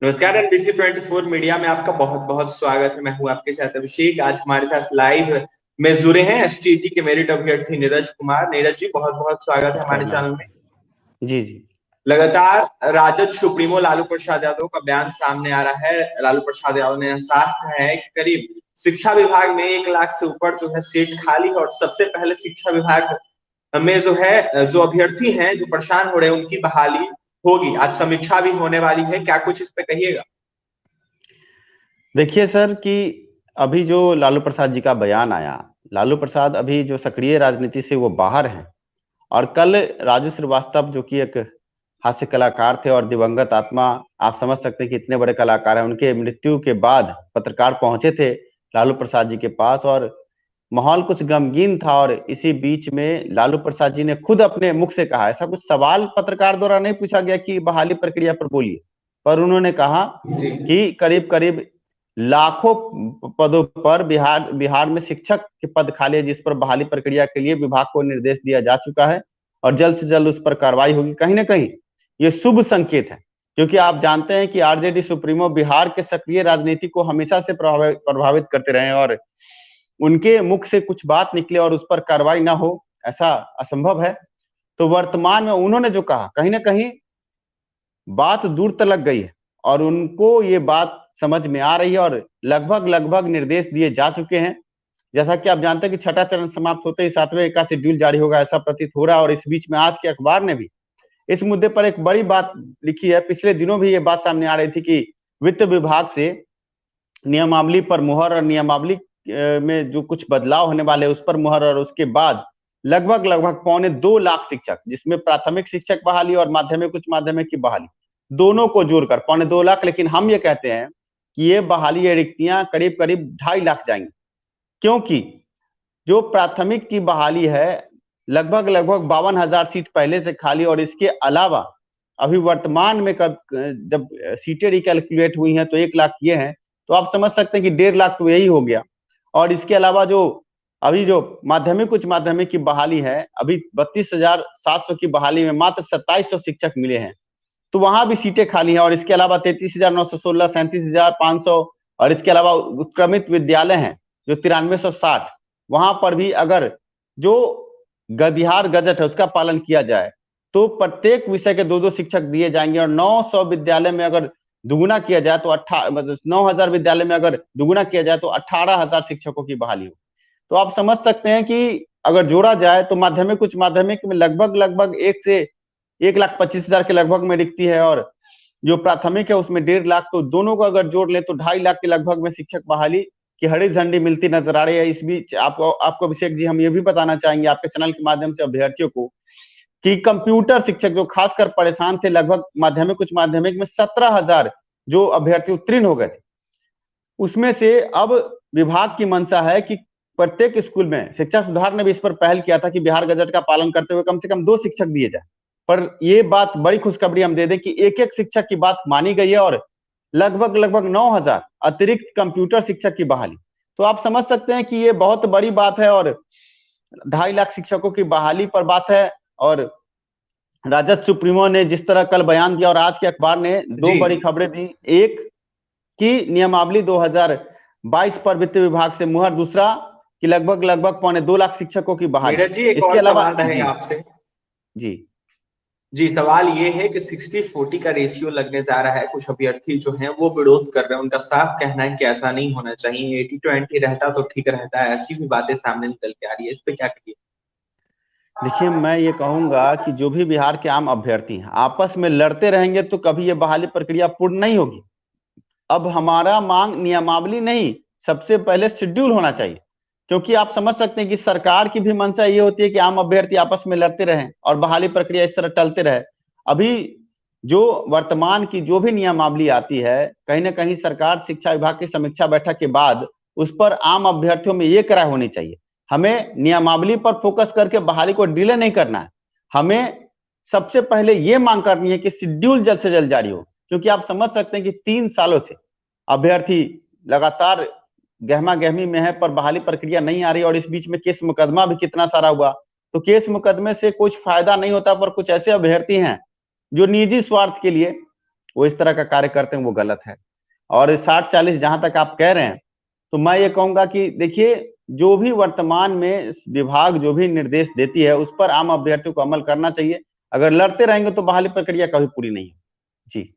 नमस्कार। NBC 24 media में आपका बहुत बहुत स्वागत है। मैं हूं आपके साथ अभिषेक। आज हमारे साथ लाइव में जुड़े हैं एसटीईटी के मेरिट अभ्यर्थी नीरज कुमार। नीरज जी, बहुत बहुत स्वागत है नमस्कार। हमारे चैनल में। जी जी। लगातार राजद सुप्रीमो लालू प्रसाद यादव का बयान सामने आ रहा है। लालू प्रसाद यादव ने साफ कहा है कि करीब शिक्षा विभाग में 1 लाख से ऊपर जो है सीट खाली है और सबसे पहले शिक्षा विभाग में जो है जो अभ्यर्थी हैं जो परेशान हो रहे हैं उनकी बहाली होगी। आज समीक्षा भी होने वाली है, क्या कुछ इस पे कहिएगा? देखिए सर कि अभी जो लालू प्रसाद जी का बयान आया, लालू प्रसाद अभी जो सक्रिय राजनीति से वो बाहर हैं और कल राजू श्रीवास्तव जो कि एक हास्य कलाकार थे और दिवंगत आत्मा, आप समझ सकते हैं कि इतने बड़े कलाकार हैं, उनके मृत्यु के बाद पत्रकार पहुंचे थे लालू प्रसाद जी के पास और माहौल कुछ गमगीन था। और इसी बीच में लालू प्रसाद जी ने खुद अपने मुख से कहा, ऐसा कुछ सवाल पत्रकार द्वारा नहीं पूछा गया कि बहाली प्रक्रिया पर बोलिए, पर उन्होंने कहा कि करीब करीब लाखों पदों पर बिहार में शिक्षक के पद खाली है, जिस पर बहाली प्रक्रिया के लिए विभाग को निर्देश दिया जा चुका है और जल्द से जल्द उस पर कार्रवाई होगी। कहीं ना कहीं ये शुभ संकेत है, क्योंकि आप जानते हैं कि आरजेडी सुप्रीमो बिहार के सक्रिय राजनीति को हमेशा से प्रभावित करते रहे और उनके मुख से कुछ बात निकले और उस पर कार्रवाई ना हो, ऐसा असंभव है। तो वर्तमान में उन्होंने जो कहा, कहीं ना कहीं बात दूर तलक गई है और उनको ये बात समझ में आ रही है और लगभग निर्देश दिए जा चुके हैं। जैसा कि आप जानते हैं कि छठा चरण समाप्त होते ही 7वें का शेड्यूल जारी होगा, ऐसा प्रतीत हो रहा है। और इस बीच में आज के अखबार ने भी इस मुद्दे पर एक बड़ी बात लिखी है। पिछले दिनों भी ये बात सामने आ रही थी कि वित्त विभाग से नियमावली पर मुहर और नियमावली में जो कुछ बदलाव होने वाले उस पर मुहर, और उसके बाद लगभग 2.25 लाख शिक्षक, जिसमें प्राथमिक शिक्षक बहाली और माध्यमिक उच्च माध्यमिक की बहाली दोनों को जोड़कर 2.25 लाख। लेकिन हम ये कहते हैं कि ये बहाली, ये रिक्तियां करीब करीब 2.5 लाख जाएंगी, क्योंकि जो प्राथमिक की बहाली है लगभग 52,000 सीट पहले से खाली, और इसके अलावा अभी वर्तमान में जब सीटें रिकैलकुलेट हुई हैं तो 1 लाख ये हैं, तो आप समझ सकते हैं कि 1.5 लाख तो यही हो गया। और इसके अलावा जो अभी जो माध्यमिक उच्च माध्यमिक की बहाली है, अभी 32,700 की बहाली में मात्र 2700 शिक्षक मिले हैं, तो वहां भी सीटें खाली हैं। और इसके अलावा 33,916, 37,500, और इसके अलावा उत्क्रमित विद्यालय हैं जो 9360, वहां पर भी अगर जो बिहार गजट है उसका पालन किया जाए तो प्रत्येक विषय के 2-2 शिक्षक दिए जाएंगे। और 900 विद्यालय में अगर दुगुना किया जाए तो 9,000 विद्यालय में अगर दुगुना किया जाए तो 18,000 शिक्षकों की बहाली हो। तो आप समझ सकते हैं कि अगर जोड़ा जाए तो माध्यमिक उच्च माध्यमिक में लगभग 1,25,000 के लगभग में रिक्ति है, और जो प्राथमिक है उसमें 1.5 लाख। तो दोनों को अगर जोड़ ले तो 2.5 लाख के लगभग में शिक्षक बहाली की हरी झंडी मिलती नजर आ रही है। इस बीच आपको अभिषेक जी हम ये भी बताना चाहेंगे आपके चैनल के माध्यम से अभ्यर्थियों को कि कंप्यूटर शिक्षक जो खासकर परेशान थे, लगभग माध्यमिक उच्च माध्यमिक में 17,000 जो अभ्यर्थी उत्तीर्ण हो गए थे, उसमें से अब विभाग की मंशा है कि प्रत्येक स्कूल में, शिक्षा सुधार ने भी इस पर पहल किया था कि बिहार गजट का पालन करते हुए कम से कम 2 शिक्षक दिए जाए। पर ये बात बड़ी खुशखबरी हम दे दें कि एक शिक्षक की बात मानी गई है और लगभग 9,000 अतिरिक्त कंप्यूटर शिक्षक की बहाली। तो आप समझ सकते हैं कि ये बहुत बड़ी बात है और 2.5 लाख शिक्षकों की बहाली पर बात है। और राजद सुप्रीमो ने जिस तरह कल बयान दिया और आज के अखबार ने 2 बड़ी खबरें दी, एक कि नियमावली 2022 पर वित्त विभाग से मुहर, दूसरा कि लगभग 2.25 लाख शिक्षकों की बहाली। जी, एक और सवाल रहेगा आपसे। जी, सवाल ये है कि 60-40 का रेशियो लगने जा रहा है। कुछ अभ्यर्थी जो हैं वो विरोध कर रहे हैं, उनका साफ कहना है कि ऐसा नहीं होना चाहिए, 80-20 रहता तो ठीक रहता है। ऐसी भी बातें सामने निकल के आ रही है, इस पे क्या कहिए? देखिए, मैं ये कहूंगा कि जो भी बिहार के आम अभ्यर्थी हैं आपस में लड़ते रहेंगे तो कभी ये बहाली प्रक्रिया पूर्ण नहीं होगी। अब हमारा मांग नियमावली नहीं, सबसे पहले शेड्यूल होना चाहिए, क्योंकि आप समझ सकते हैं कि सरकार की भी मंशा ये होती है कि आम अभ्यर्थी आपस में लड़ते रहें और बहाली प्रक्रिया इस तरह टलते रहे। अभी जो वर्तमान की जो भी नियमावली आती है, कहीं ना कहीं सरकार शिक्षा विभाग की समीक्षा बैठक के बाद उस पर आम अभ्यर्थियों में ये राय होनी चाहिए। हमें नियमावली पर फोकस करके बहाली को डिले नहीं करना है, हमें सबसे पहले ये मांग करनी है कि शेड्यूल जल्द से जल्द जारी हो। क्योंकि आप समझ सकते हैं कि 3 सालों से अभ्यर्थी लगातार गहमा गहमी में है पर बहाली प्रक्रिया नहीं आ रही, और इस बीच में केस मुकदमा भी कितना सारा हुआ। तो केस मुकदमे से कुछ फायदा नहीं होता, पर कुछ ऐसे अभ्यर्थी हैं जो निजी स्वार्थ के लिए वो इस तरह का कार्य करते हैं वो गलत है। और 60-40 जहां तक आप कह रहे हैं, तो मैं ये कहूंगा कि देखिए, जो भी वर्तमान में विभाग जो भी निर्देश देती है उस पर आम अभ्यर्थियों को अमल करना चाहिए। अगर लड़ते रहेंगे तो बहाली प्रक्रिया कभी पूरी नहीं होगी। जी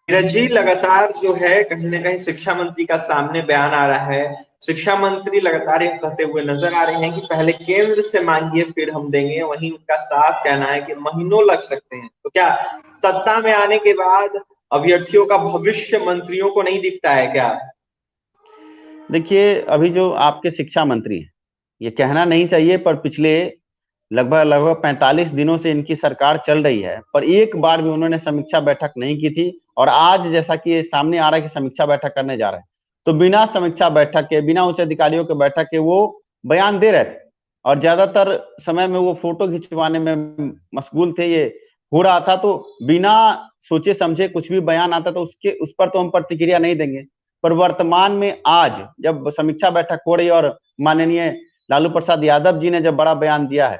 नीरज जी, लगातार जो है कहीं ना कहीं शिक्षा मंत्री का सामने बयान आ रहा है। शिक्षा मंत्री लगातार ये कहते हुए नजर आ रहे हैं कि पहले केंद्र से मांगिए फिर हम देंगे। वहीं उनका साफ कहना है कि महीनों लग सकते हैं। तो क्या सत्ता में आने के बाद अभ्यर्थियों का भविष्य मंत्रियों को नहीं दिखता है क्या? देखिए, अभी जो आपके शिक्षा मंत्री हैं, ये कहना नहीं चाहिए पर पिछले लगभग लगभग 45 दिनों से इनकी सरकार चल रही है, पर एक बार भी उन्होंने समीक्षा बैठक नहीं की थी। और आज जैसा कि ये सामने आ रहा है कि समीक्षा बैठक करने जा रहे हैं, तो बिना समीक्षा बैठक के, बिना उच्च अधिकारियों के बैठक के वो बयान दे रहे थे। और ज्यादातर समय में वो फोटो खिंचवाने में मशगूल थे। ये हो रहा था, तो बिना सोचे समझे कुछ भी बयान आता तो उस पर तो हम प्रतिक्रिया नहीं देंगे। पर वर्तमान में आज जब समीक्षा बैठक हो रही है और माननीय लालू प्रसाद यादव जी ने जब बड़ा बयान दिया है,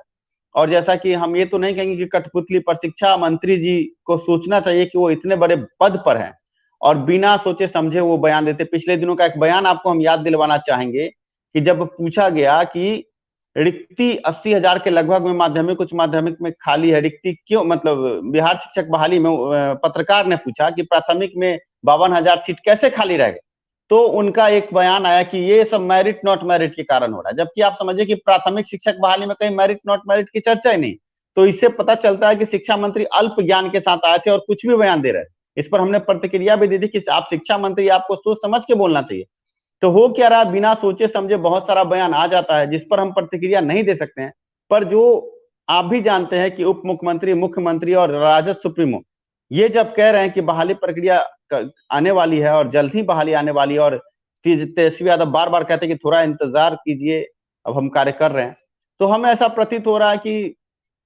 और जैसा कि हम ये तो नहीं कहेंगे कि कठपुतली, पर शिक्षा मंत्री जी को सोचना चाहिए कि वो इतने बड़े पद पर हैं और बिना सोचे समझे वो बयान देते। पिछले दिनों का एक बयान आपको हम याद दिलवाना चाहेंगे कि जब पूछा गया कि रिक्ति 80,000 के लगभग में माध्यमिक उच्च माध्यमिक में खाली है, रिक्ति क्यों, मतलब बिहार शिक्षक बहाली में पत्रकार ने पूछा कि प्राथमिक में 52,000 सीट कैसे खाली रह गए, तो उनका एक बयान आया कि ये सब मेरिट नॉट मेरिट के कारण हो रहा है। जबकि आप समझिए कि प्राथमिक शिक्षक बहाली में कहीं मेरिट नॉट मेरिट की चर्चा ही नहीं। तो इससे पता चलता है कि शिक्षा मंत्री अल्प ज्ञान के साथ आए थे और कुछ भी बयान दे रहे थे। इस पर हमने प्रतिक्रिया भी दी थी कि आप शिक्षा मंत्री, आपको सोच समझ के बोलना चाहिए। तो हो क्या रहा, बिना सोचे समझे बहुत सारा बयान आ जाता है जिस पर हम प्रतिक्रिया नहीं दे सकते हैं। पर जो आप भी जानते हैं कि उप मुख्यमंत्री, मुख्यमंत्री और राजद सुप्रीमो ये जब कह रहे हैं कि बहाली प्रक्रिया आने वाली है और जल्द ही बहाली आने वाली है, और तेजस्वी यादव बार बार कहते हैं कि थोड़ा इंतजार कीजिए, अब हम कार्य कर रहे हैं, तो हमें ऐसा प्रतीत हो रहा है कि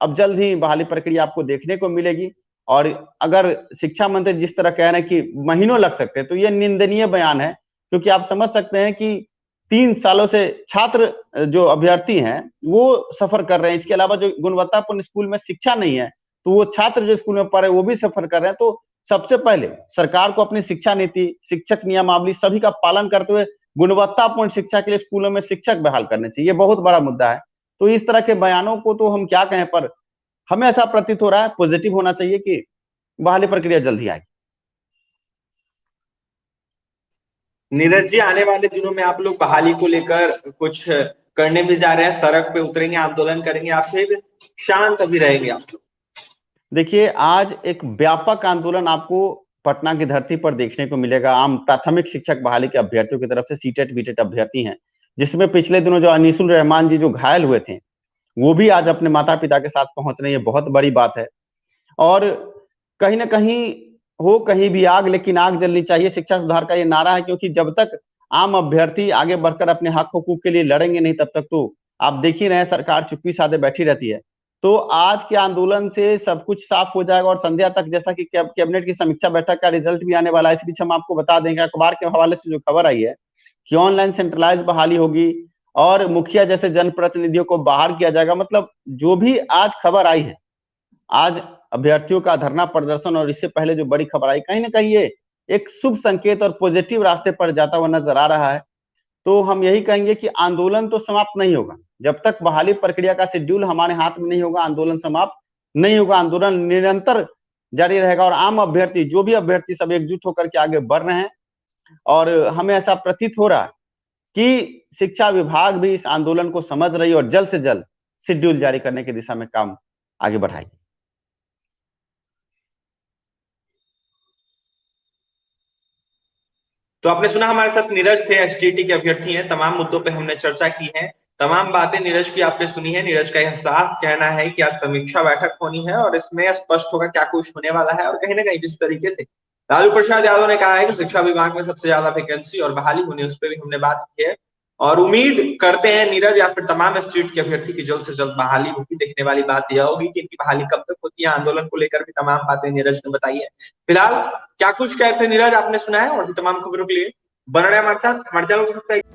अब जल्द ही बहाली प्रक्रिया आपको देखने को मिलेगी। और अगर शिक्षा मंत्री जिस तरह कह रहे हैं कि महीनों लग सकते हैं, तो ये निंदनीय बयान है। क्योंकि आप समझ सकते हैं कि 3 सालों से छात्र जो अभ्यर्थी हैं वो सफर कर रहे हैं। इसके अलावा जो गुणवत्तापूर्ण स्कूल में शिक्षा नहीं है, तो वो छात्र जो स्कूल में पढ़ रहे वो भी सफर कर रहे हैं। तो सबसे पहले सरकार को अपनी शिक्षा नीति, शिक्षक नियमावली सभी का पालन करते हुए गुणवत्तापूर्ण शिक्षा के लिए स्कूलों में शिक्षक बहाल करने चाहिए। ये बहुत बड़ा मुद्दा है। तो इस तरह के बयानों को तो हम क्या कहें, पर हमें ऐसा प्रतीत हो रहा है, पॉजिटिव होना चाहिए कि बहाली प्रक्रिया जल्द ही आएगी। नीरज जी, आने वाले दिनों में आप लोग बहाली को लेकर कुछ करने भी जा रहे हैं? सड़क पे उतरेंगे, आंदोलन करेंगे, या फिर शांत अभी रहेंगे आप लोग? देखिए, आज एक व्यापक आंदोलन आपको पटना की धरती पर देखने को मिलेगा। आम प्राथमिक शिक्षक बहाली के अभ्यर्थियों की तरफ से सीटेट बीटेट अभ्यर्थी हैं, जिसमें पिछले दिनों जो अनीसुल रहमान जी जो घायल हुए थे, वो भी आज अपने माता पिता के साथ पहुंच रहे हैं। ये बहुत बड़ी बात है। और कहीं ना कहीं हो कहीं भी आग, लेकिन आग जलनी चाहिए, शिक्षा सुधार का ये नारा है। क्योंकि जब तक आम अभ्यर्थी आगे बढ़कर अपने हक हुकूक के लिए लड़ेंगे नहीं, तब तक तो आप देख ही रहे हैं सरकार चुप्पी साधे बैठी रहती है। तो आज के आंदोलन से सब कुछ साफ हो जाएगा। और संध्या तक, जैसा कि कैबिनेट की समीक्षा बैठक का रिजल्ट भी आने वाला है, इस बीच हम आपको बता देंगे, अखबार के हवाले से जो खबर आई है कि ऑनलाइन सेंट्रलाइज बहाली होगी और मुखिया जैसे जनप्रतिनिधियों को बाहर किया जाएगा। मतलब जो भी आज खबर आई है, आज अभ्यर्थियों का धरना प्रदर्शन और इससे पहले जो बड़ी खबर आई, कहीं ना कहीं ये एक शुभ संकेत और पॉजिटिव रास्ते पर जाता हुआ नजर आ रहा है। तो हम यही कहेंगे कि आंदोलन तो समाप्त नहीं होगा जब तक बहाली प्रक्रिया का शेड्यूल हमारे हाथ में नहीं होगा। आंदोलन समाप्त नहीं होगा, आंदोलन निरंतर जारी रहेगा। और आम अभ्यर्थी, जो भी अभ्यर्थी, सब एकजुट होकर के आगे बढ़ रहे हैं। और हमें ऐसा प्रतीत हो रहा है कि शिक्षा विभाग भी इस आंदोलन को समझ रही है और जल्द से जल्द शेड्यूल जारी करने की दिशा में काम आगे बढ़ाएगी। तो आपने सुना, हमारे साथ नीरज थे, एसटीटी के अभ्यर्थी हैं। तमाम मुद्दों पे हमने चर्चा की है, तमाम बातें नीरज की आपने सुनी है। नीरज का यह साफ कहना है कि आज समीक्षा बैठक होनी है और इसमें स्पष्ट होगा क्या कुछ होने वाला है। और कहीं ना कहीं जिस तरीके से लालू प्रसाद यादव ने कहा है कि शिक्षा विभाग में सबसे ज्यादा वैकेंसी और बहाली होनी, उस पर भी हमने बात की है। और उम्मीद करते हैं नीरज या फिर तमाम स्टेट के अभ्यर्थी की जल्द से जल्द बहाली होगी। देखने वाली बात यह होगी कि इनकी बहाली कब तक होती है। आंदोलन को लेकर भी तमाम बातें नीरज ने बताई है। फिलहाल क्या कुछ कहते हैं नीरज, आपने सुना है। और भी तमाम खबरों के लिए बने रहे हमारे साथ, हमारे चैनल को सब्सक्राइब